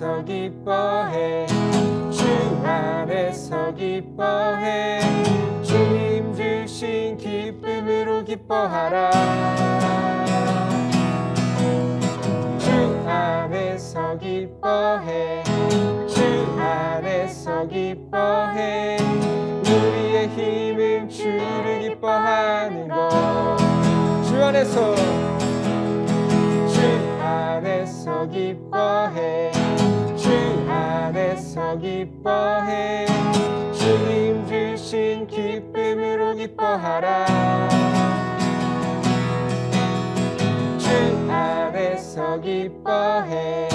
안에서 기뻐해 주 안에서 기뻐해 주님 주신 기쁨으로 기뻐하라 주 안에서 기뻐해 주 안에서 기뻐해 우리의 힘은 주를 기뻐하는 것 주 안에서 기뻐해 주 안에서 기뻐해 주님 주신 기쁨으로 기뻐하라 주 안에서 기뻐해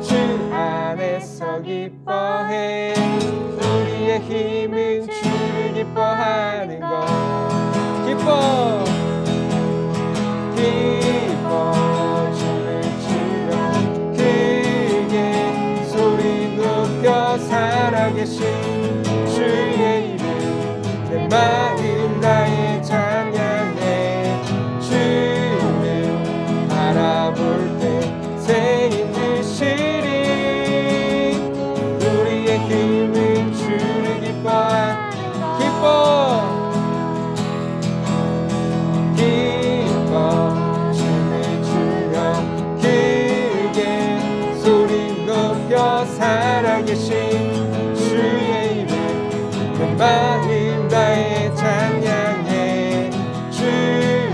주 안에서 기뻐해 우리의 힘은 주를 기뻐하는 것 기뻐 살아계신 주의 이름 내 마음 다해 찬양해 주를 바라볼 때 새 힘 주시리 우리의 힘은 주를 기뻐 춤을 추며 크게 소리 높여 살아계신 마음 다해 찬양해 주를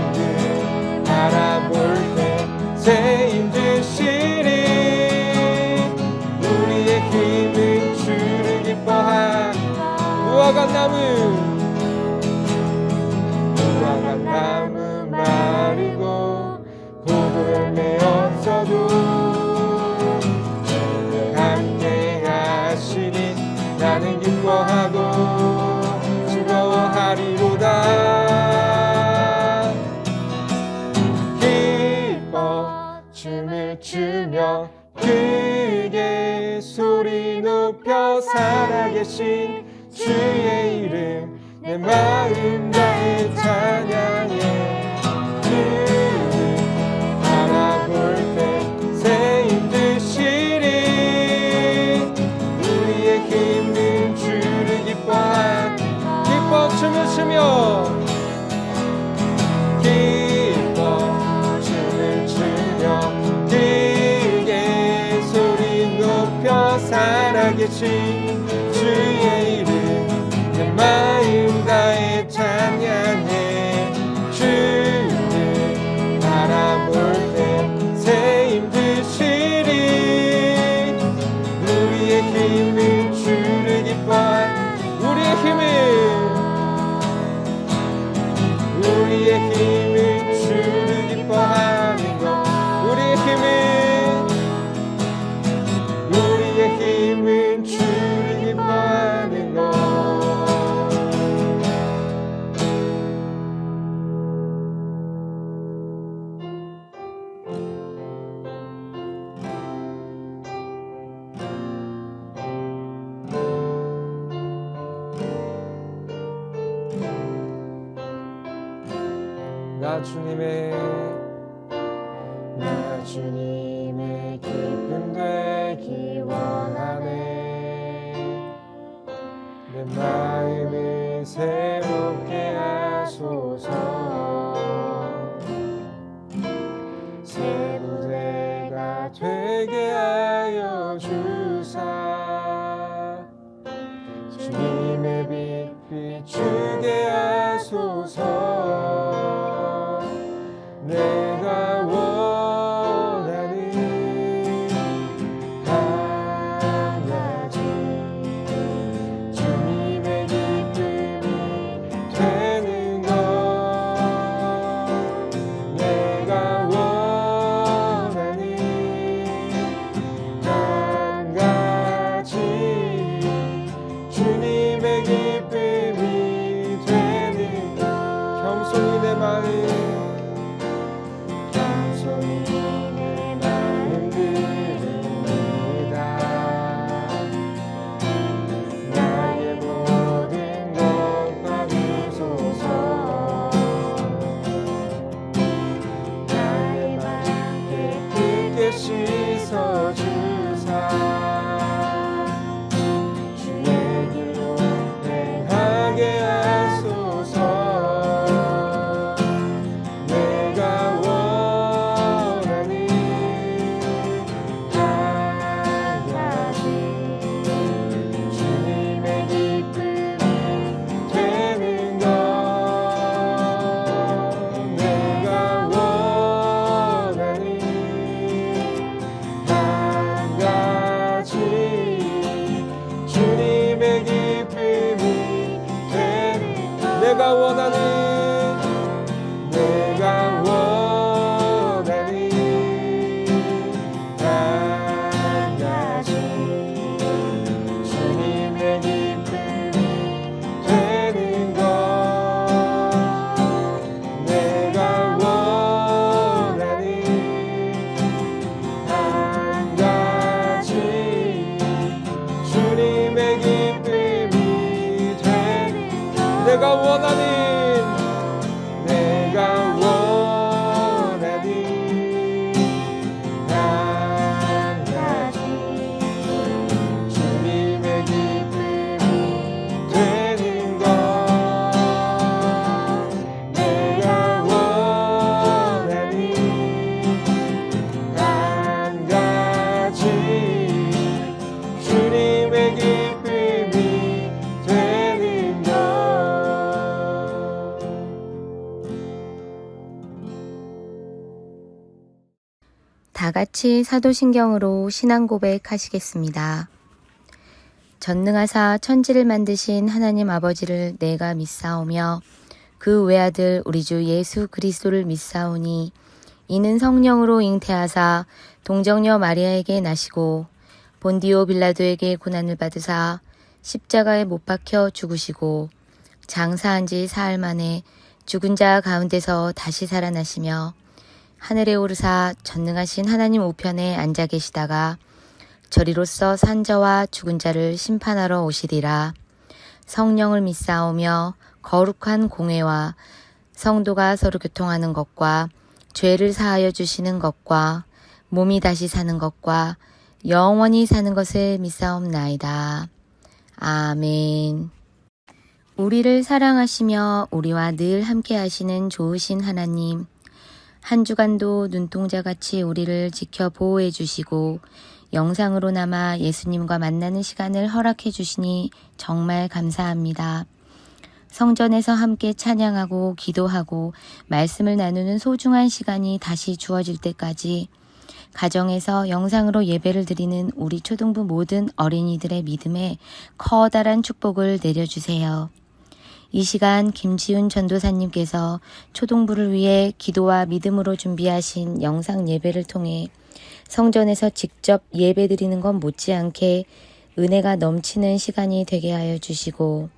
바라볼 때 새 힘 주시리 우리의 힘은 주를 기뻐한 무화과 나무 마르고 포도열매 없어도 주를 함께 하시니 나는 기뻐하고 하리로다 기뻐 춤을 추며 크게 소리 높여 살아계신 주의 이름 내 마음 다해 찬양해 주를 바라볼 때 새 힘 주시리 우리의 힘은 주를 기뻐한 춤을 추며 춤을 추며 크게 소리 높여 살아계신 주의 이름 내 마음 다해 찬양해 주를 바라볼 때 새 힘 주시리 우리의 힘은 주를 기뻐한 우리의 힘은 주를 기뻐하는 것 우리의 힘은 주를 기뻐하는 것 나 주님의 기쁨 되기 원하네 내 마음을 새롭게 하소서 새 부대가 되게 하여 주사 주님의 빛 비추게 하소서 내가 원하는 한 가지 주님의 기쁨이 되는 것 다 같이 사도신경으로 신앙 고백하시겠습니다. 전능하사 천지를 만드신 하나님 아버지를 내가 믿사오며 그 외아들 우리 주 예수 그리스도를 믿사오니 이는 성령으로 잉태하사 동정녀 마리아에게 나시고 본디오 빌라도에게 고난을 받으사 십자가에 못 박혀 죽으시고 장사한 지 사흘 만에 죽은 자 가운데서 다시 살아나시며 하늘에 오르사 전능하신 하나님 우편에 앉아 계시다가 저리로서 산 자와 죽은 자를 심판하러 오시리라. 성령을 믿사오며 거룩한 공회와 성도가 서로 교통하는 것과 죄를 사하여 주시는 것과 몸이 다시 사는 것과 영원히 사는 것을 믿사옵나이다. 아멘. 우리를 사랑하시며 우리와 늘 함께 하시는 좋으신 하나님, 한 주간도 눈동자같이 우리를 지켜 보호해 주시고 영상으로나마 예수님과 만나는 시간을 허락해 주시니 정말 감사합니다. 성전에서 함께 찬양하고 기도하고 말씀을 나누는 소중한 시간이 다시 주어질 때까지 가정에서 영상으로 예배를 드리는 우리 초등부 모든 어린이들의 믿음에 커다란 축복을 내려주세요. 이 시간 김지훈 전도사님께서 초등부를 위해 기도와 믿음으로 준비하신 영상 예배를 통해 성전에서 직접 예배 드리는 것 못지않게 은혜가 넘치는 시간이 되게 하여 주시고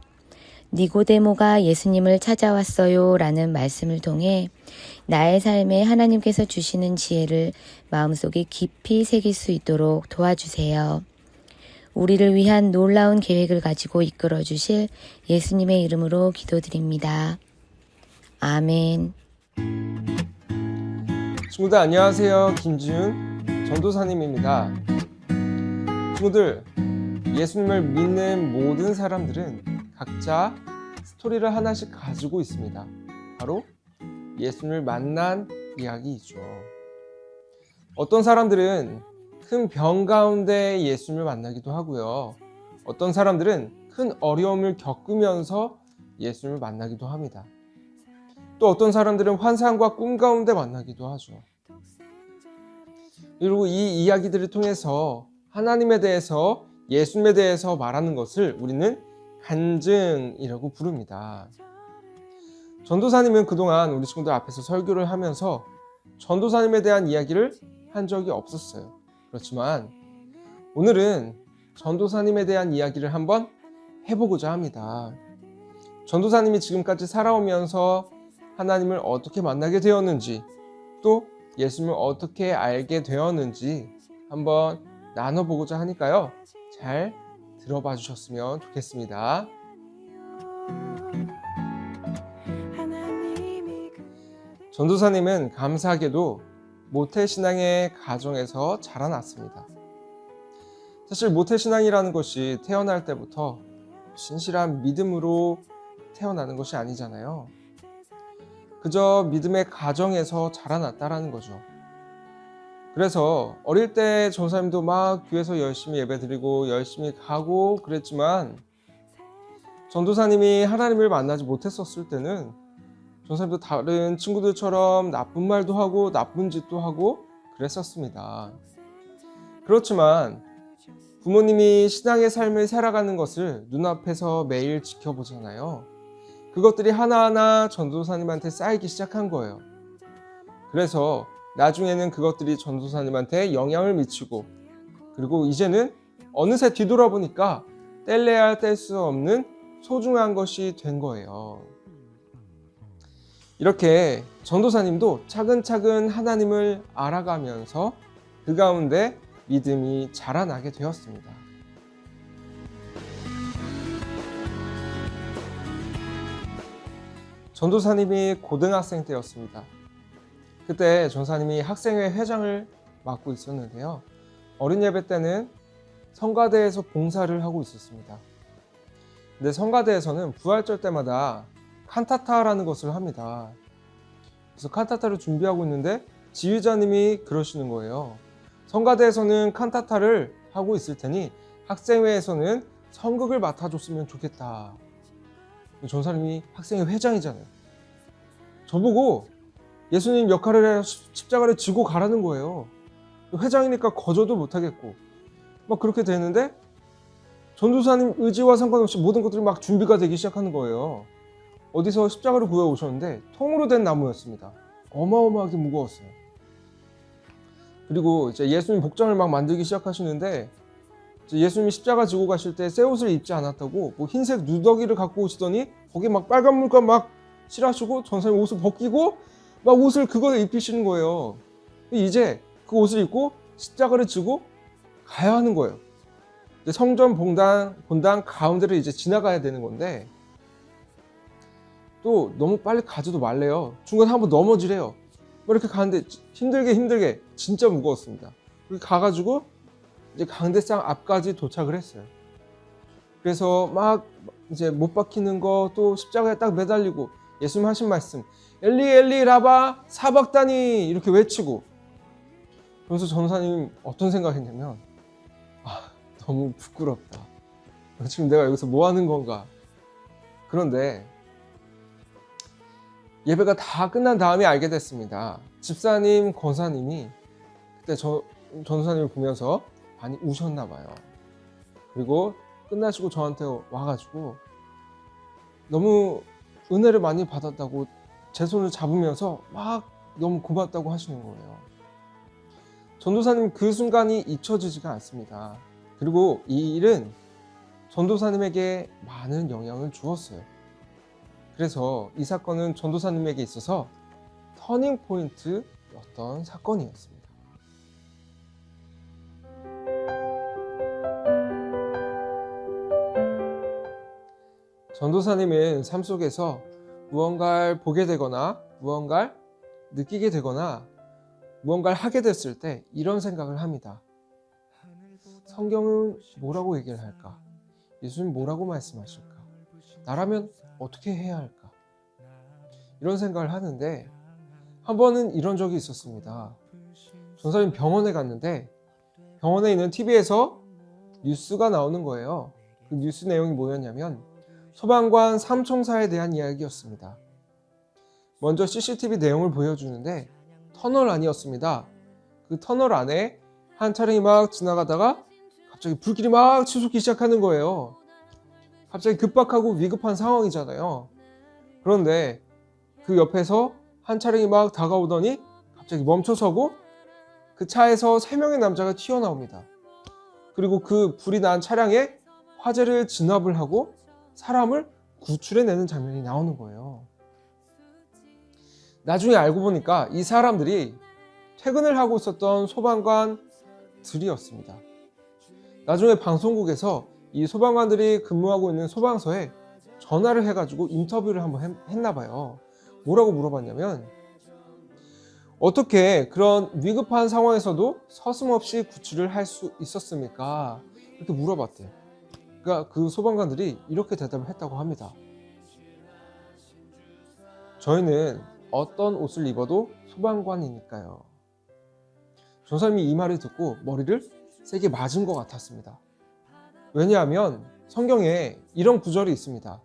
니고데모가 예수님을 찾아왔어요 라는 말씀을 통해 나의 삶에 하나님께서 주시는 지혜를 마음속에 깊이 새길 수 있도록 도와주세요. 우리를 위한 놀라운 계획을 가지고 이끌어 주실 예수님의 이름으로 기도드립니다. 아멘. 친구들 안녕하세요. 김지훈 전도사님입니다. 친구들, 예수님을 믿는 모든 사람들은 각자 스토리를 하나씩 가지고 있습니다. 바로 예수님을 만난 이야기이죠. 어떤 사람들은 큰 병 가운데 예수님을 만나기도 하고요. 어떤 사람들은 큰 어려움을 겪으면서 예수님을 만나기도 합니다. 또 어떤 사람들은 환상과 꿈 가운데 만나기도 하죠. 그리고 이 이야기들을 통해서 하나님에 대해서, 예수님에 대해서 말하는 것을 우리는 간증이라고 부릅니다. 전도사님은 그동안 우리 친구들 앞에서 설교를 하면서 전도사님에 대한 이야기를 한 적이 없었어요. 그렇지만 오늘은 전도사님에 대한 이야기를 한번 해보고자 합니다. 전도사님이 지금까지 살아오면서 하나님을 어떻게 만나게 되었는지, 또 예수님을 어떻게 알게 되었는지 한번 나눠보고자 하니까요. 잘 들어봐 주셨으면 좋겠습니다. 전도사님은 감사하게도 모태신앙의 가정에서 자라났습니다. 사실 모태신앙이라는 것이 태어날 때부터 신실한 믿음으로 태어나는 것이 아니잖아요. 그저 믿음의 가정에서 자라났다라는 거죠. 그래서 어릴 때 전도사님도 막 교회에서 열심히 예배드리고 열심히 가고 그랬지만 전도사님이 하나님을 만나지 못했었을 때는 전도사님도 다른 친구들처럼 나쁜 말도 하고 나쁜 짓도 하고 그랬었습니다. 그렇지만 부모님이 신앙의 삶을 살아가는 것을 눈앞에서 매일 지켜보잖아요. 그것들이 하나하나 전도사님한테 쌓이기 시작한 거예요. 그래서 나중에는 그것들이 전도사님한테 영향을 미치고, 그리고 이제는 어느새 뒤돌아보니까 뗄래야 뗄 수 없는 소중한 것이 된 거예요. 이렇게 전도사님도 차근차근 하나님을 알아가면서 그 가운데 믿음이 자라나게 되었습니다. 전도사님이 고등학생 때였습니다. 그때 전도사님이 학생회 회장을 맡고 있었는데요. 어린 예배 때는 성가대에서 봉사를 하고 있었습니다. 근데 성가대에서는 부활절 때마다 칸타타라는 것을 합니다. 그래서 칸타타를 준비하고 있는데 지휘자님이 그러시는 거예요. 성가대에서는 칸타타를 하고 있을 테니 학생회에서는 성극을 맡아줬으면 좋겠다. 전사님이 학생회 회장이잖아요. 저보고 예수님 역할을 해 십자가를 지고 가라는 거예요. 회장이니까 거저도 못하겠고 막 그렇게 되는데 전도사님 의지와 상관없이 모든 것들이 막 준비가 되기 시작하는 거예요. 어디서 십자가를 구해 오셨는데 통으로 된 나무였습니다. 어마어마하게 무거웠어요. 그리고 이제 예수님 복장을 막 만들기 시작하시는데 이제 예수님이 십자가 지고 가실 때 새 옷을 입지 않았다고 뭐 흰색 누더기를 갖고 오시더니 거기에 막 빨간 물감 막 칠하시고 전사님 옷을 벗기고 막 옷을 그걸 입히시는 거예요. 이제 그 옷을 입고 십자가를 지고 가야 하는 거예요. 이제 성전 본당 가운데를 이제 지나가야 되는 건데 또 너무 빨리 가지도 말래요. 중간에 한번 넘어지래요. 뭐 이렇게 가는데 힘들게 진짜 무거웠습니다. 그렇게 가가지고 이제 강대상 앞까지 도착을 했어요. 그래서 막 이제 못 박히는 거 또 십자가에 딱 매달리고 예수님 하신 말씀 엘리 엘리 라바 사박다니 이렇게 외치고 그래서 전사님 어떤 생각했냐면 너무 부끄럽다. 지금 내가 여기서 뭐 하는 건가. 그런데 예배가 다 끝난 다음에 알게 됐습니다. 집사님, 권사님이 그때 전도사님을 보면서 많이 우셨나 봐요. 그리고 끝나시고 저한테 와가지고 너무 은혜를 많이 받았다고 제 손을 잡으면서 막 너무 고맙다고 하시는 거예요. 전도사님 그 순간이 잊혀지지가 않습니다. 그리고 이 일은 전도사님에게 많은 영향을 주었어요. 그래서 이 사건은 전도사님에게 있어서 터닝 포인트였던 사건이었습니다. 전도사님은 삶 속에서 무언가를 보게 되거나 무언가를 느끼게 되거나 무언가를 하게 됐을 때 이런 생각을 합니다. 성경은 뭐라고 얘기를 할까? 예수님 뭐라고 말씀하실까? 나라면 어떻게 해야 할까? 이런 생각을 하는데 한 번은 이런 적이 있었습니다. 전사님 병원에 갔는데 병원에 있는 TV에서 뉴스가 나오는 거예요. 그 뉴스 내용이 뭐였냐면 소방관 삼총사에 대한 이야기였습니다. 먼저 CCTV 내용을 보여주는데 터널 안이었습니다. 그 터널 안에 한 차량이 막 지나가다가 갑자기 불길이 막 치솟기 시작하는 거예요. 갑자기 급박하고 위급한 상황이잖아요. 그런데 그 옆에서 한 차량이 막 다가오더니 갑자기 멈춰서고 그 차에서 3명의 남자가 튀어나옵니다. 그리고 그 불이 난 차량에 화재를 진압을 하고 사람을 구출해내는 장면이 나오는 거예요. 나중에 알고 보니까 이 사람들이 퇴근을 하고 있었던 소방관들이었습니다. 나중에 방송국에서 이 소방관들이 근무하고 있는 소방서에 전화를 해가지고 인터뷰를 한번 했나 봐요. 뭐라고 물어봤냐면 어떻게 그런 위급한 상황에서도 서슴없이 구출을 할 수 있었습니까? 이렇게 물어봤대요. 그러니까 그 소방관들이 이렇게 대답을 했다고 합니다. 저희는 어떤 옷을 입어도 소방관이니까요. 전사님이 이 말을 듣고 머리를 세게 맞은 것 같았습니다. 왜냐하면 성경에 이런 구절이 있습니다.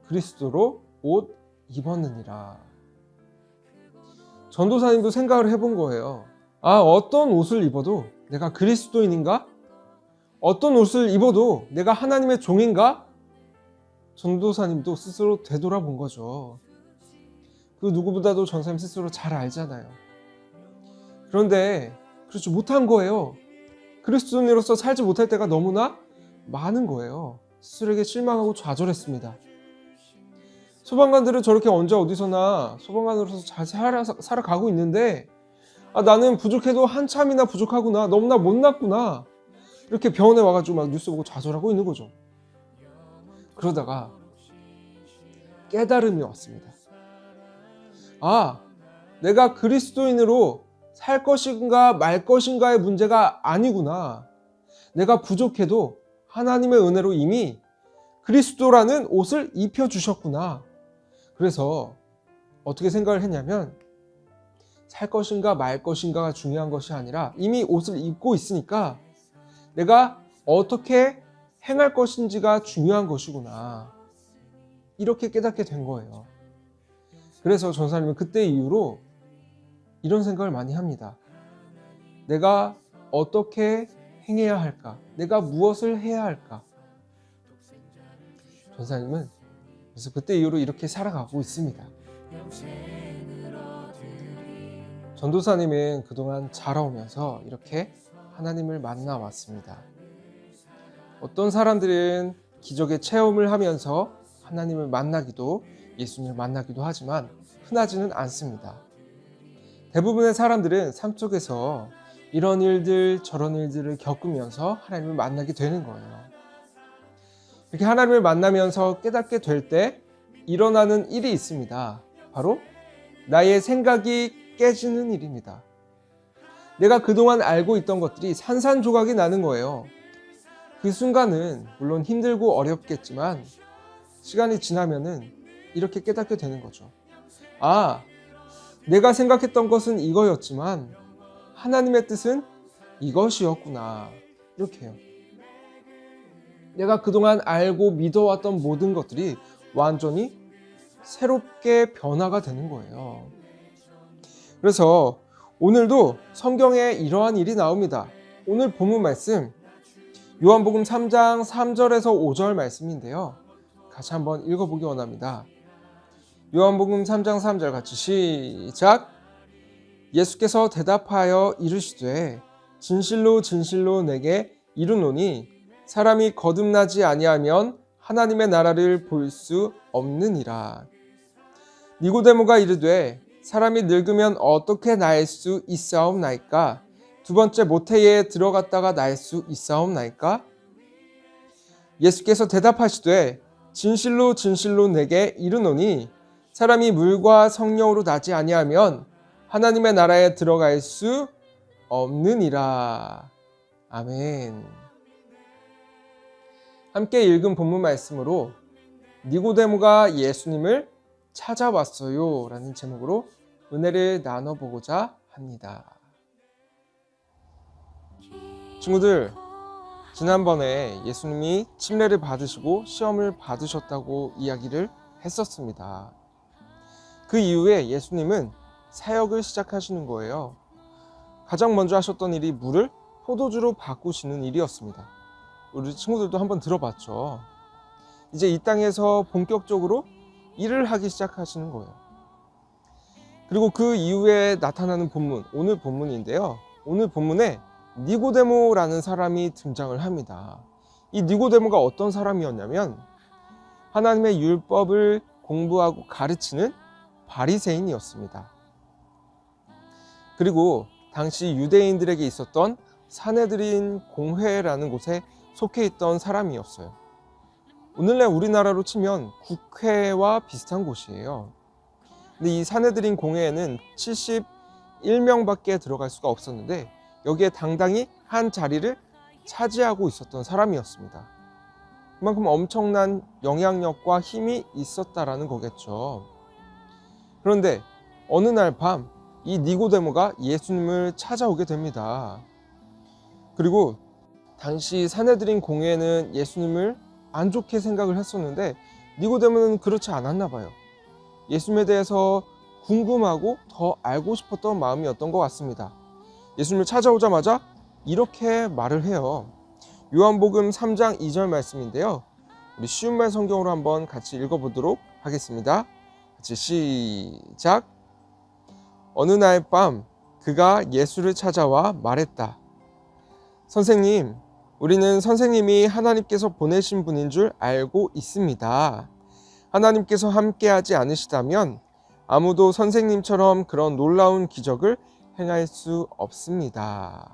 그리스도로 옷 입었느니라. 전도사님도 생각을 해본 거예요. 어떤 옷을 입어도 내가 그리스도인인가? 어떤 옷을 입어도 내가 하나님의 종인가? 전도사님도 스스로 되돌아본 거죠. 그 누구보다도 전사님 스스로 잘 알잖아요. 그런데 그렇지 못한 거예요. 그리스도인으로서 살지 못할 때가 너무나 많은 거예요. 스스로에게 실망하고 좌절했습니다. 소방관들은 저렇게 언제 어디서나 소방관으로서 잘 살아가고 있는데 나는 부족해도 한참이나 부족하구나. 너무나 못났구나. 이렇게 병원에 와가지고 막 뉴스 보고 좌절하고 있는 거죠. 그러다가 깨달음이 왔습니다. 내가 그리스도인으로 살 것인가 말 것인가의 문제가 아니구나. 내가 부족해도 하나님의 은혜로 이미 그리스도라는 옷을 입혀주셨구나. 그래서 어떻게 생각을 했냐면 살 것인가 말 것인가가 중요한 것이 아니라 이미 옷을 입고 있으니까 내가 어떻게 행할 것인지가 중요한 것이구나. 이렇게 깨닫게 된 거예요. 그래서 전사님은 그때 이후로 이런 생각을 많이 합니다. 내가 어떻게 행해야 할까? 내가 무엇을 해야 할까? 전사님은 그래서 그때 이후로 이렇게 살아가고 있습니다. 전도사님은 그동안 자라오면서 이렇게 하나님을 만나왔습니다. 어떤 사람들은 기적의 체험을 하면서 하나님을 만나기도, 예수님을 만나기도 하지만 흔하지는 않습니다. 대부분의 사람들은 삶 속에서 이런 일들 저런 일들을 겪으면서 하나님을 만나게 되는 거예요. 이렇게 하나님을 만나면서 깨닫게 될 때 일어나는 일이 있습니다. 바로 나의 생각이 깨지는 일입니다. 내가 그동안 알고 있던 것들이 산산조각이 나는 거예요. 그 순간은 물론 힘들고 어렵겠지만 시간이 지나면은 이렇게 깨닫게 되는 거죠. 아, 내가 생각했던 것은 이거였지만 하나님의 뜻은 이것이었구나. 이렇게 해요. 내가 그동안 알고 믿어왔던 모든 것들이 완전히 새롭게 변화가 되는 거예요. 그래서 오늘도 성경에 이러한 일이 나옵니다. 오늘 본문 말씀 요한복음 3장 3절에서 5절 말씀인데요. 같이 한번 읽어보기 원합니다. 요한복음 3장 3절 같이 시작. 예수께서 대답하여 이르시되 진실로 진실로 내게 이르노니 사람이 거듭나지 아니하면 하나님의 나라를 볼 수 없느니라. 니고데모가 이르되 사람이 늙으면 어떻게 나을 수 있사옵나이까? 두 번째 모태에 들어갔다가 날 수 있사옵나이까? 예수께서 대답하시되 진실로 진실로 내게 이르노니 사람이 물과 성령으로 나지 아니하면 하나님의 나라에 들어갈 수 없느니라. 아멘. 함께 읽은 본문 말씀으로 니고데모가 예수님을 찾아왔어요 라는 제목으로 은혜를 나눠보고자 합니다. 친구들, 지난번에 예수님이 침례를 받으시고 시험을 받으셨다고 이야기를 했었습니다. 그 이후에 예수님은 사역을 시작하시는 거예요. 가장 먼저 하셨던 일이 물을 포도주로 바꾸시는 일이었습니다. 우리 친구들도 한번 들어봤죠. 이제 이 땅에서 본격적으로 일을 하기 시작하시는 거예요. 그리고 그 이후에 나타나는 본문, 오늘 본문인데요. 오늘 본문에 니고데모라는 사람이 등장을 합니다. 이 니고데모가 어떤 사람이었냐면 하나님의 율법을 공부하고 가르치는 바리새인이었습니다. 그리고 당시 유대인들에게 있었던 사내들인 공회라는 곳에 속해 있던 사람이었어요. 오늘날 우리나라로 치면 국회와 비슷한 곳이에요. 근데 이 사내들인 공회에는 71명밖에 들어갈 수가 없었는데 여기에 당당히 한 자리를 차지하고 있었던 사람이었습니다. 그만큼 엄청난 영향력과 힘이 있었다라는 거겠죠. 그런데 어느 날 밤 이 니고데모가 예수님을 찾아오게 됩니다. 그리고 당시 사내들인 공회는 예수님을 안 좋게 생각을 했었는데 니고데모는 그렇지 않았나 봐요. 예수님에 대해서 궁금하고 더 알고 싶었던 마음이었던 것 같습니다. 예수님을 찾아오자마자 이렇게 말을 해요. 요한복음 3장 2절 말씀인데요. 우리 쉬운 말 성경으로 한번 같이 읽어보도록 하겠습니다. 같이 시작. 어느 날 밤 그가 예수를 찾아와 말했다. 선생님, 우리는 선생님이 하나님께서 보내신 분인 줄 알고 있습니다. 하나님께서 함께하지 않으시다면 아무도 선생님처럼 그런 놀라운 기적을 행할 수 없습니다.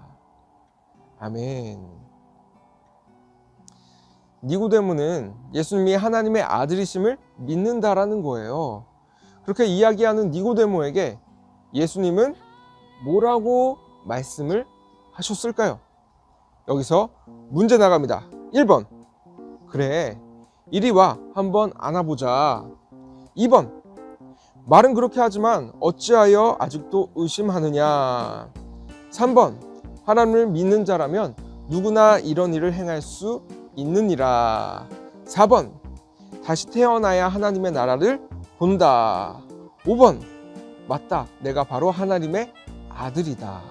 아멘. 니고데모는 예수님이 하나님의 아들이심을 믿는다라는 거예요. 그렇게 이야기하는 니고데모에게 예수님은 뭐라고 말씀을 하셨을까요? 여기서 문제 나갑니다. 1번. 그래, 이리 와 한번 안아보자. 2번. 말은 그렇게 하지만 어찌하여 아직도 의심하느냐. 3번. 하나님을 믿는 자라면 누구나 이런 일을 행할 수 있느니라. 4번. 다시 태어나야 하나님의 나라를 본다. 5번. 맞다. 내가 바로 하나님의 아들이다.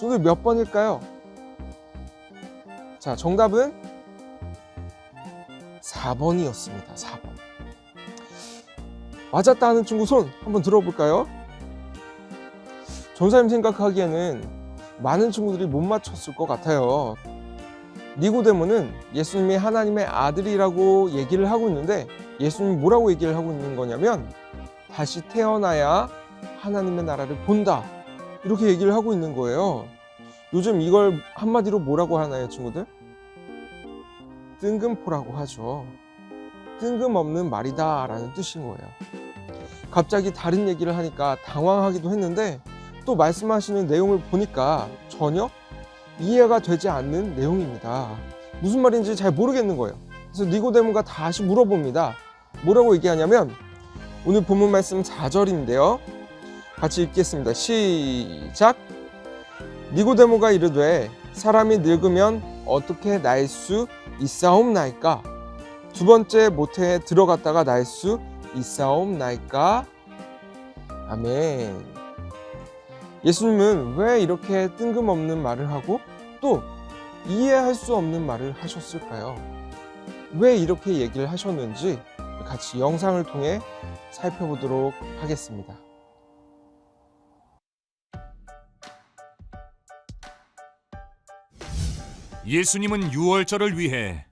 친구들 몇 번일까요? 자, 정답은 4번이었습니다. 4번. 맞았다 하는 친구 손 한번 들어볼까요? 전사님 생각하기에는 많은 친구들이 못 맞췄을 것 같아요. 니고데모는 예수님이 하나님의 아들이라고 얘기를 하고 있는데, 예수님이 뭐라고 얘기를 하고 있는 거냐면 다시 태어나야 하나님의 나라를 본다, 이렇게 얘기를 하고 있는 거예요. 요즘 이걸 한마디로 뭐라고 하나요, 친구들? 뜬금포라고 하죠. 뜬금없는 말이다 라는 뜻인 거예요. 갑자기 다른 얘기를 하니까 당황하기도 했는데, 또 말씀하시는 내용을 보니까 전혀 이해가 되지 않는 내용입니다. 무슨 말인지 잘 모르겠는 거예요. 그래서 니고데모가 다시 물어봅니다. 뭐라고 얘기하냐면, 오늘 본문 말씀 4절인데요. 같이 읽겠습니다. 시작! 니고데모가 이르되 사람이 늙으면 어떻게 날 수 있사옵나이까? 두 번째 모태에 들어갔다가 날 수 있사옵나이까? 아멘. 예수님은 왜 이렇게 뜬금없는 말을 하고 또 이해할 수 없는 말을 하셨을까요? 왜 이렇게 얘기를 하셨는지 같이 영상을 통해 살펴보도록 하겠습니다. 예수님은 유월절을 위해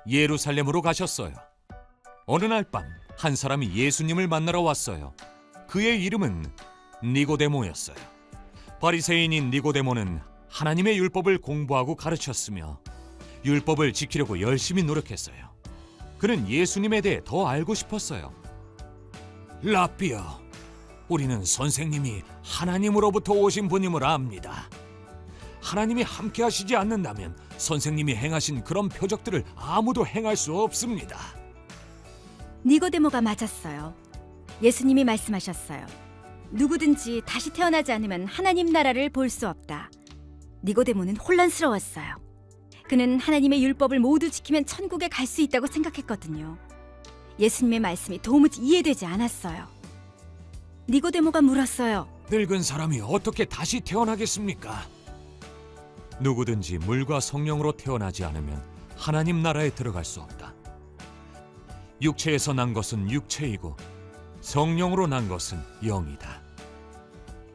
예루살렘으로 가셨어요. 어느 날 밤 한 사람이 예수님을 만나러 왔어요. 그의 이름은 니고데모였어요. 바리새인인 니고데모는 하나님의 율법을 공부하고 가르쳤으며 율법을 지키려고 열심히 노력했어요. 그는 예수님에 대해 더 알고 싶었어요. 라삐여, 우리는 선생님이 하나님으로부터 오신 분임을 압니다. 하나님이 함께 하시지 않는다면 선생님이 행하신 그런 표적들을 아무도 행할 수 없습니다. 니고데모가 맞았어요. 예수님이 말씀하셨어요. 누구든지 다시 태어나지 않으면 하나님 나라를 볼 수 없다. 니고데모는 혼란스러웠어요. 그는 하나님의 율법을 모두 지키면 천국에 갈 수 있다고 생각했거든요. 예수님의 말씀이 도무지 이해되지 않았어요. 니고데모가 물었어요. 늙은 사람이 어떻게 다시 태어나겠습니까? 누구든지 물과 성령으로 태어나지 않으면 하나님 나라에 들어갈 수 없다. 육체에서 난 것은 육체이고 성령으로 난 것은 영이다.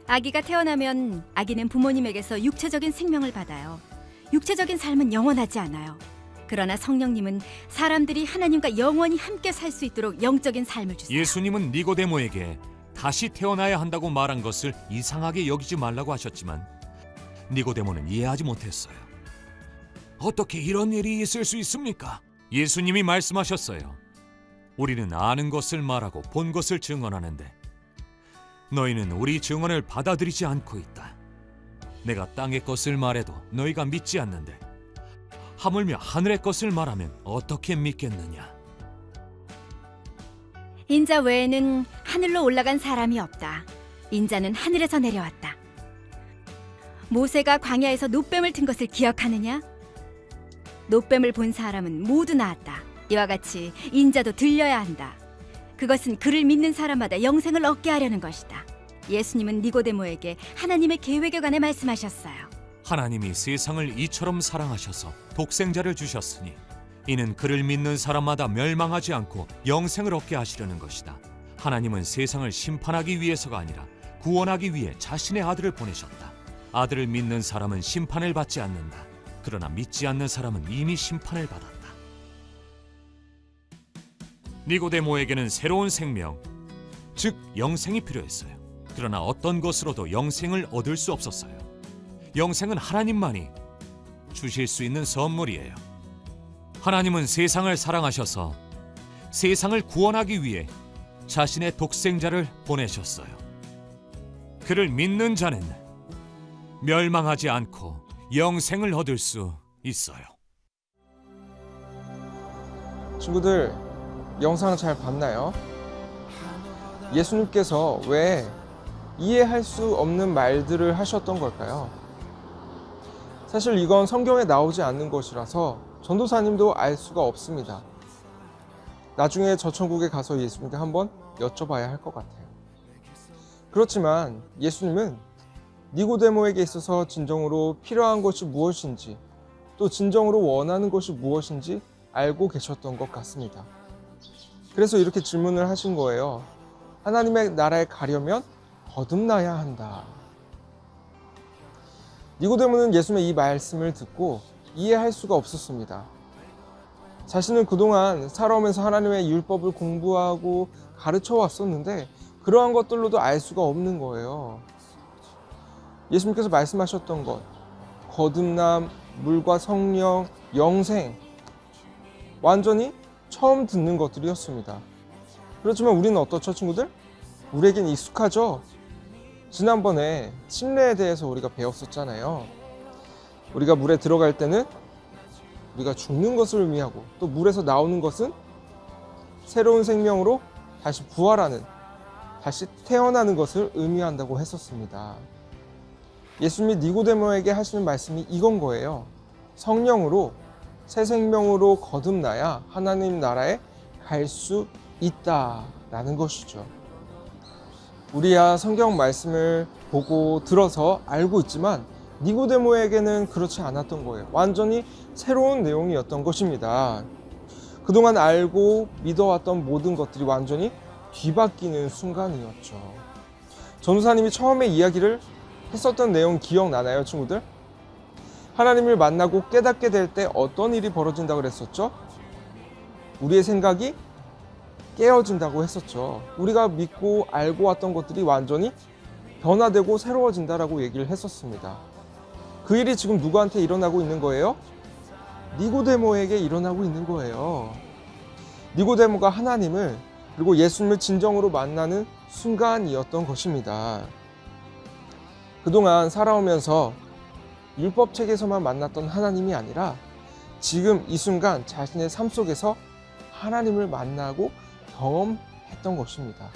아기가 태어나면 아기는 부모님에게서 육체적인 생명을 받아요. 육체적인 삶은 영원하지 않아요. 그러나 성령님은 사람들이 하나님과 영원히 함께 살 수 있도록 영적인 삶을 주세요. 예수님은 니고데모에게 다시 태어나야 한다고 말한 것을 이상하게 여기지 말라고 하셨지만 니고데모는 이해하지 못했어요. 어떻게 이런 일이 있을 수 있습니까? 예수님이 말씀하셨어요. 우리는 아는 것을 말하고 본 것을 증언하는데 너희는 우리 증언을 받아들이지 않고 있다. 내가 땅의 것을 말해도 너희가 믿지 않는데 하물며 하늘의 것을 말하면 어떻게 믿겠느냐? 인자 외에는 하늘로 올라간 사람이 없다. 인자는 하늘에서 내려왔다. 모세가 광야에서 놋뱀을 튼 것을 기억하느냐? 놋뱀을 본 사람은 모두 나았다. 이와 같이 인자도 들려야 한다. 그것은 그를 믿는 사람마다 영생을 얻게 하려는 것이다. 예수님은 니고데모에게 하나님의 계획에 관해 말씀하셨어요. 하나님이 세상을 이처럼 사랑하셔서 독생자를 주셨으니 이는 그를 믿는 사람마다 멸망하지 않고 영생을 얻게 하시려는 것이다. 하나님은 세상을 심판하기 위해서가 아니라 구원하기 위해 자신의 아들을 보내셨다. 아들을 믿는 사람은 심판을 받지 않는다. 그러나 믿지 않는 사람은 이미 심판을 받았다. 니고데모에게는 새로운 생명, 즉 영생이 필요했어요. 그러나 어떤 것으로도 영생을 얻을 수 없었어요. 영생은 하나님만이 주실 수 있는 선물이에요. 하나님은 세상을 사랑하셔서 세상을 구원하기 위해 자신의 독생자를 보내셨어요. 그를 믿는 자는 멸망하지 않고 영생을 얻을 수 있어요. 친구들, 영상 잘 봤나요? 예수님께서 왜 이해할 수 없는 말들을 하셨던 걸까요? 사실 이건 성경에 나오지 않는 것이라서 전도사님도 알 수가 없습니다. 나중에 저 천국에 가서 예수님께 한번 여쭤봐야 할 것 같아요. 그렇지만 예수님은 니고데모에게 있어서 진정으로 필요한 것이 무엇인지, 또 진정으로 원하는 것이 무엇인지 알고 계셨던 것 같습니다. 그래서 이렇게 질문을 하신 거예요. 하나님의 나라에 가려면 거듭나야 한다. 니고데모는 예수님의 이 말씀을 듣고 이해할 수가 없었습니다. 자신은 그동안 살아오면서 하나님의 율법을 공부하고 가르쳐 왔었는데 그러한 것들로도 알 수가 없는 거예요. 예수님께서 말씀하셨던 것, 거듭남, 물과 성령, 영생, 완전히 처음 듣는 것들이었습니다. 그렇지만 우리는 어떻죠, 친구들? 우리에겐 익숙하죠? 지난번에 침례에 대해서 우리가 배웠었잖아요. 우리가 물에 들어갈 때는 우리가 죽는 것을 의미하고, 또 물에서 나오는 것은 새로운 생명으로 다시 부활하는, 다시 태어나는 것을 의미한다고 했었습니다. 예수님이 니고데모에게 하시는 말씀이 이건 거예요. 성령으로, 새 생명으로 거듭나야 하나님 나라에 갈 수 있다라는 것이죠. 우리야 성경 말씀을 보고 들어서 알고 있지만 니고데모에게는 그렇지 않았던 거예요. 완전히 새로운 내용이었던 것입니다. 그동안 알고 믿어왔던 모든 것들이 완전히 뒤바뀌는 순간이었죠. 전도사님이 처음에 이야기를 했었던 내용 기억나나요, 친구들? 하나님을 만나고 깨닫게 될 때 어떤 일이 벌어진다고 그랬었죠? 우리의 생각이 깨어진다고 했었죠. 우리가 믿고 알고 왔던 것들이 완전히 변화되고 새로워진다라고 얘기를 했었습니다. 그 일이 지금 누구한테 일어나고 있는 거예요? 니고데모에게 일어나고 있는 거예요. 니고데모가 하나님을 그리고 예수님을 진정으로 만나는 순간이었던 것입니다. 그동안 살아오면서 율법책에서만 만났던 하나님이 아니라 지금 이 순간 자신의 삶 속에서 하나님을 만나고 경험했던 것입니다.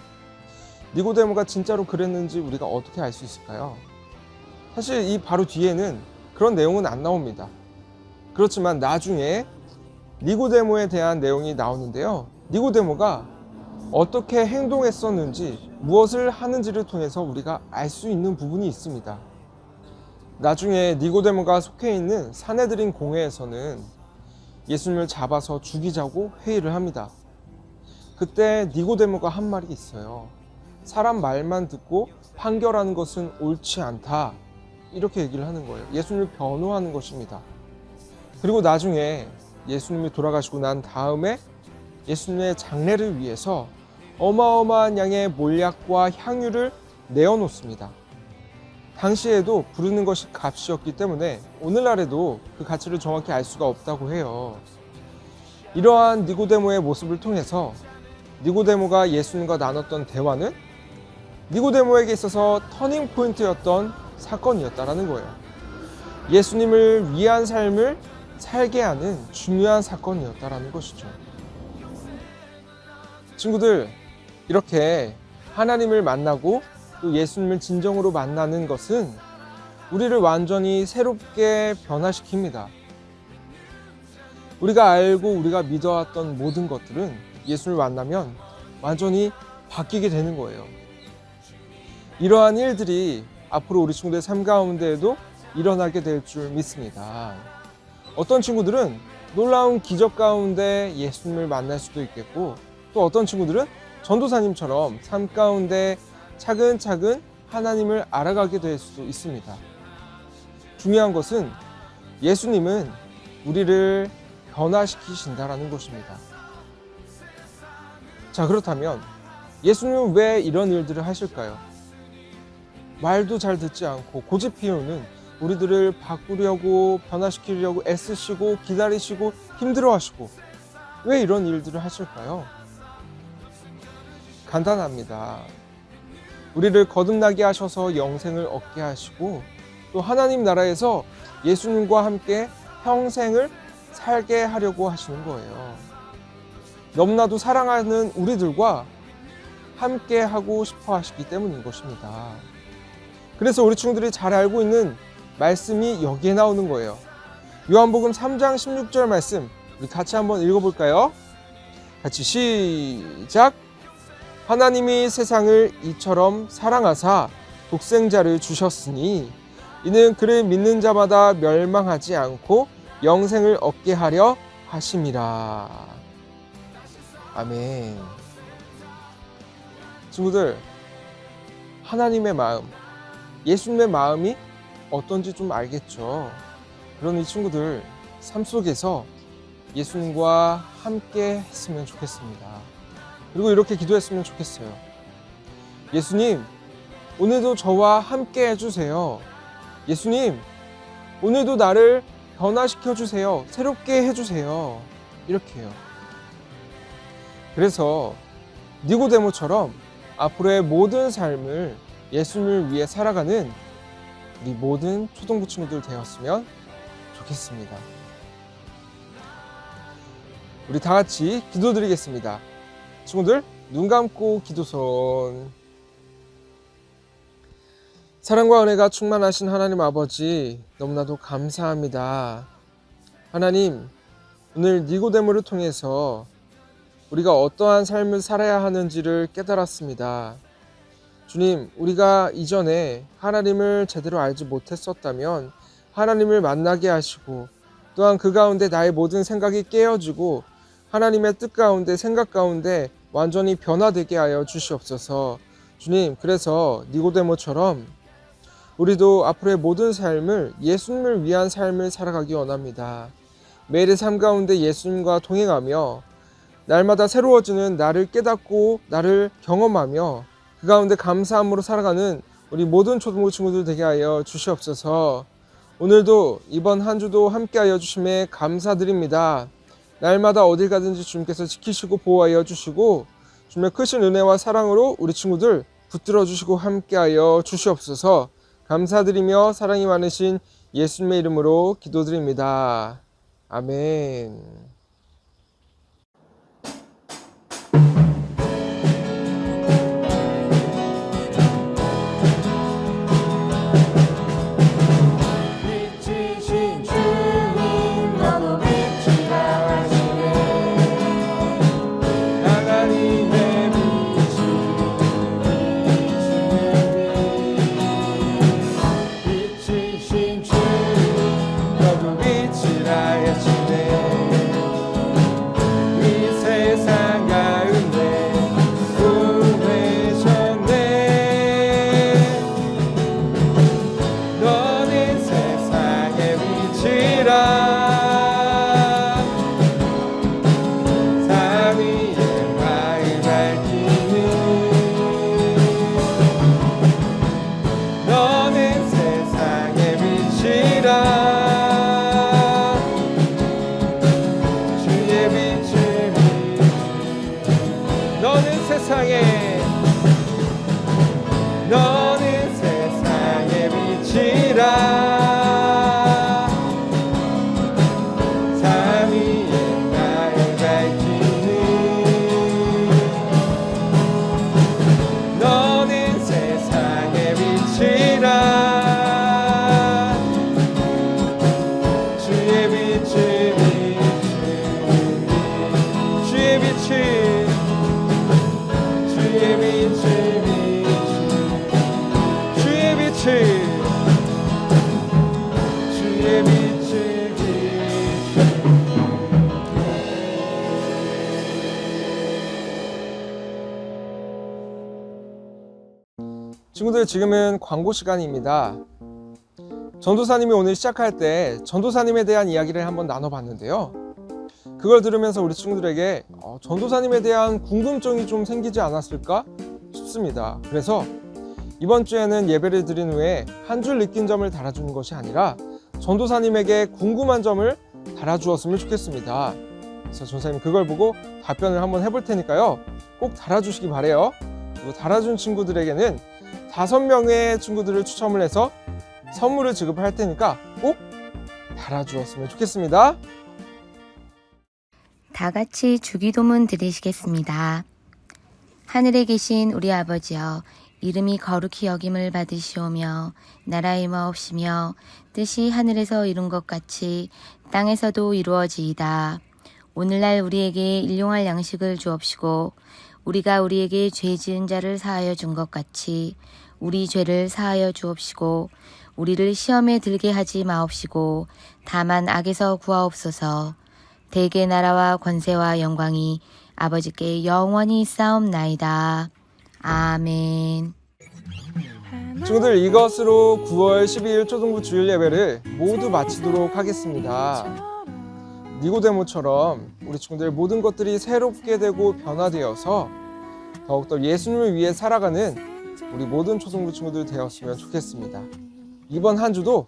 니고데모가 진짜로 그랬는지 우리가 어떻게 알 수 있을까요? 사실 이 바로 뒤에는 그런 내용은 안 나옵니다. 그렇지만 나중에 니고데모에 대한 내용이 나오는데요. 니고데모가 어떻게 행동했었는지, 무엇을 하는지를 통해서 우리가 알 수 있는 부분이 있습니다. 나중에 니고데모가 속해 있는 사내들인 공회에서는 예수님을 잡아서 죽이자고 회의를 합니다. 그때 니고데모가 한 말이 있어요. 사람 말만 듣고 판결하는 것은 옳지 않다. 이렇게 얘기를 하는 거예요. 예수님을 변호하는 것입니다. 그리고 나중에 예수님이 돌아가시고 난 다음에 예수님의 장례를 위해서 어마어마한 양의 몰약과 향유를 내어놓습니다. 당시에도 부르는 것이 값이었기 때문에 오늘날에도 그 가치를 정확히 알 수가 없다고 해요. 이러한 니고데모의 모습을 통해서 니고데모가 예수님과 나눴던 대화는 니고데모에게 있어서 터닝 포인트였던 사건이었다라는 거예요. 예수님을 위한 삶을 살게 하는 중요한 사건이었다라는 것이죠. 친구들, 이렇게 하나님을 만나고 또 예수님을 진정으로 만나는 것은 우리를 완전히 새롭게 변화시킵니다. 우리가 알고 우리가 믿어왔던 모든 것들은 예수를 만나면 완전히 바뀌게 되는 거예요. 이러한 일들이 앞으로 우리 친구들의 삶 가운데에도 일어나게 될 줄 믿습니다. 어떤 친구들은 놀라운 기적 가운데 예수님을 만날 수도 있겠고, 또 어떤 친구들은 전도사님처럼 삶 가운데 차근차근 하나님을 알아가게 될 수도 있습니다. 중요한 것은 예수님은 우리를 변화시키신다라는 것입니다. 자, 그렇다면 예수님은 왜 이런 일들을 하실까요? 말도 잘 듣지 않고 고집 피우는 우리들을 바꾸려고, 변화시키려고 애쓰시고 기다리시고 힘들어하시고, 왜 이런 일들을 하실까요? 간단합니다. 우리를 거듭나게 하셔서 영생을 얻게 하시고, 또 하나님 나라에서 예수님과 함께 평생을 살게 하려고 하시는 거예요. 너무나도 사랑하는 우리들과 함께 하고 싶어 하시기 때문인 것입니다. 그래서 우리 친구들이 잘 알고 있는 말씀이 여기에 나오는 거예요. 요한복음 3장 16절 말씀, 우리 같이 한번 읽어볼까요? 같이 시작! 하나님이 세상을 이처럼 사랑하사 독생자를 주셨으니 이는 그를 믿는 자마다 멸망하지 않고 영생을 얻게 하려 하심이라. 아멘. 친구들, 하나님의 마음, 예수님의 마음이 어떤지 좀 알겠죠? 그러니 친구들, 삶 속에서 예수님과 함께 했으면 좋겠습니다. 그리고 이렇게 기도했으면 좋겠어요. 예수님, 오늘도 저와 함께 해주세요. 예수님, 오늘도 나를 변화시켜 주세요. 새롭게 해주세요. 이렇게 해요. 그래서 니고데모처럼 앞으로의 모든 삶을 예수님을 위해 살아가는 우리 모든 초등부 친구들 되었으면 좋겠습니다. 우리 다 같이 기도드리겠습니다. 친구들, 눈 감고 기도손. 사랑과 은혜가 충만하신 하나님 아버지, 너무나도 감사합니다. 하나님, 오늘 니고데모를 통해서 우리가 어떠한 삶을 살아야 하는지를 깨달았습니다. 주님, 우리가 이전에 하나님을 제대로 알지 못했었다면 하나님을 만나게 하시고, 또한 그 가운데 나의 모든 생각이 깨어지고 하나님의 뜻 가운데, 생각 가운데 완전히 변화되게 하여 주시옵소서. 주님, 그래서 니고데모처럼 우리도 앞으로의 모든 삶을 예수님을 위한 삶을 살아가기 원합니다. 매일의 삶 가운데 예수님과 동행하며 날마다 새로워지는 나를 깨닫고 나를 경험하며 그 가운데 감사함으로 살아가는 우리 모든 초등부 친구들 되게 하여 주시옵소서. 오늘도 이번 한 주도 함께하여 주심에 감사드립니다. 날마다 어딜 가든지 주님께서 지키시고 보호하여 주시고 주님의 크신 은혜와 사랑으로 우리 친구들 붙들어 주시고 함께하여 주시옵소서. 감사드리며 사랑이 많으신 예수님의 이름으로 기도드립니다. 아멘. 빛이신 주님 너무 빛이 나시네. 하나님의 빛이신 주님 너무 빛이 나시네. 이 세상 가운데 보내셨네. 너는 세상의 빛이라. 삶 위에 마을 밝히는. 너는 세상의 빛이라. 주의 빛을 너는 세상의 빛이라. 삶 위에 나를 밝히는. 너는 세상의 빛이라. 주의 빛을 주의 빛을 주의 빛을 주의 빛을 주의 빛을 친구들, 지금은 광고 시간입니다. 전도사님이 오늘 시작할 때 전도사님에 대한 이야기를 한번 나눠봤는데요. 그걸 들으면서 우리 친구들에게 전도사님에 대한 궁금증이 좀 생기지 않았을까 싶습니다. 그래서 이번 주에는 예배를 드린 후에 한 줄 느낀 점을 달아주는 것이 아니라 전도사님에게 궁금한 점을 달아주었으면 좋겠습니다. 그래서 전도사님 그걸 보고 답변을 한번 해볼 테니까요, 꼭 달아주시기 바래요. 그리고 달아준 친구들에게는 5명의 친구들을 추첨을 해서 선물을 지급할 테니까 꼭 달아주었으면 좋겠습니다. 다 같이 주기도문 드리시겠습니다. 하늘에 계신 우리 아버지여, 이름이 거룩히 여김을 받으시오며 나라의 마옵시며 뜻이 하늘에서 이룬 것 같이 땅에서도 이루어지이다. 오늘날 우리에게 일용할 양식을 주옵시고 우리가 우리에게 죄 지은 자를 사하여 준 것 같이 우리 죄를 사하여 주옵시고 우리를 시험에 들게 하지 마옵시고 다만 악에서 구하옵소서. 대개 나라와 권세와 영광이 아버지께 영원히 있사옵나이다. 아멘. 친구들, 이것으로 9월 12일 초등부 주일 예배를 모두 마치도록 하겠습니다. 니고데모처럼 우리 친구들 모든 것들이 새롭게 되고 변화되어서 더욱더 예수님을 위해 살아가는 우리 모든 초등부 친구들 되었으면 좋겠습니다. 이번 한 주도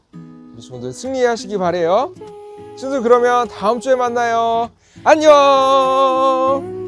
우리 친구들 승리하시기 바래요. 친구들, 그러면 다음 주에 만나요. 안녕.